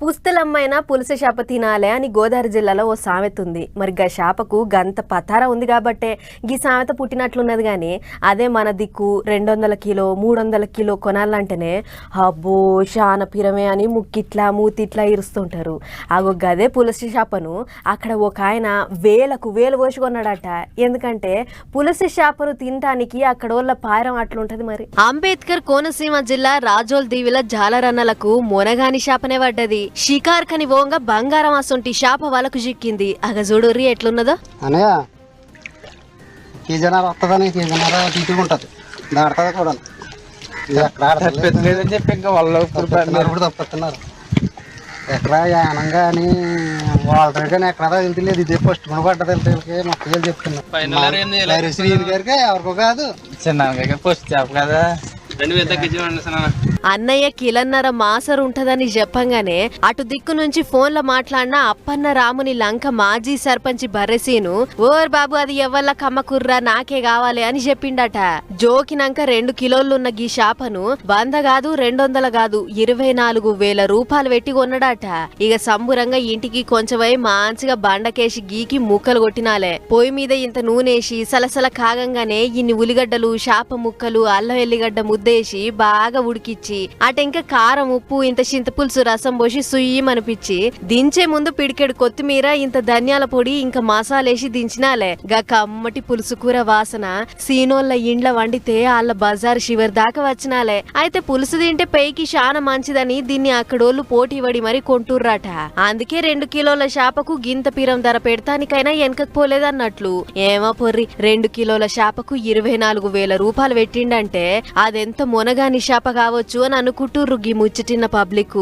పుస్తలమ్మైనా పులుసు చేప తినాలే అని గోదావరి జిల్లాలో ఓ సామెత ఉంది. మరి గా చేపకు గంత పతారా ఉంది కాబట్టే గీ సామెత పుట్టినట్లున్నది. కానీ అదే మన దిక్కు 200 కిలో 300 కిలో కొనాలంటేనే అబ్బో శాన పిరమే అని ముక్కిట్లా మూతిట్లా ఇరుస్తుంటారు. అగో గదే పులుసు చేపను అక్కడ ఒక ఆయన వేలు పోసి కొన్నాడట. ఎందుకంటే పులుసు చేపను తినడానికి అక్కడ వాళ్ళ పాయరం అట్లుంటది. మరి అంబేద్కర్ కోనసీమ జిల్లా రాజోల్ దీవిల జాలరన్నలకు మొనగాని చేపనే పడ్డది. షికార్ కని పోంగా బంగారం అసొంటి చేప వాళ్ళకు చిక్కింది. అగ చూడుర్రి ఎట్లున్నదో. అనయ్య కేజీన్నర వస్తుందని కేజీన్నర తీసుకుంటుంది దాడుతుంది కూడా చెప్పి ఇంకా వాళ్ళు తప్పుతున్నారు. ఎక్కడ యానంగా అని వాళ్ళ కానీ ఎక్కడ వెళ్తలేదు. ఇదే ఫస్ట్ పడ్డది వెళ్తే మా పిల్లలు చెప్తున్నారు. శ్రీని గారికి ఎవరికో కాదు చిన్న ఫస్ట్ చెప్ప కదా. అన్నయ్య కిలన్నర మాసరు ఉంటదని చెప్పంగానే అటు దిక్కు నుంచి ఫోన్ల మాట్లాడిన అప్పన్న రాముని లంక మాజీ సర్పంచ్ బర్రెసీను ఓర్ బాబు అది ఎవ్వల్ల కమ్మకుర్రా నాకే కావాలి అని చెప్పిండట. జోకినాక 2 కిలోలున్న గీ చేపను 100 కాదు 200 కాదు 24,000 రూపాయలు పెట్టి కొన్నాడట. ఇక సంబురంగా ఇంటికి కొంచెమై మంచిగా బండకేసి గీకి ముక్కలు కొట్టినాలే. పొయ్యి మీద ఇంత నూనెసి సలసల కాగంగానే ఇన్ని ఉల్లిగడ్డలు చేప ముక్కలు అల్లం ఎల్లిగడ్డ ముద్దేసి బాగా ఉడికిచ్చి అటెంక కారం ఉప్పు ఇంత చింతపులుసు రసం పోసి సుయ్యమనిపించి దించే ముందు పిడికెడు కొత్తిమీర ఇంత ధనియాల పొడి ఇంకా మసాలేసి దించినాలే. గా కమ్మటి పులుసు కూర వాసన సీనోళ్ళ ఇండ్ల వండితే వాళ్ళ బజార్ శివర్ దాకా వచ్చినాలే. అయితే పులుసు తింటే పైకి శాన మంచిదని దీన్ని అక్కడోళ్ళు పోటీ పడి మరి కొంటుర్రాట. అందుకే 2 కిలోల చేపకు గింత పిరం ధర పెడతానికైనా వెనకపోలేదన్నట్లు. ఏమో పొర్రి 2 కిలోల చేపకు 24,000 రూపాయలు పెట్టిండంటే అదెంత మొనగాని చేప కావచ్చు అని అనుకుంటుర్రు గీ ముచ్చటిన్న పబ్లిక్.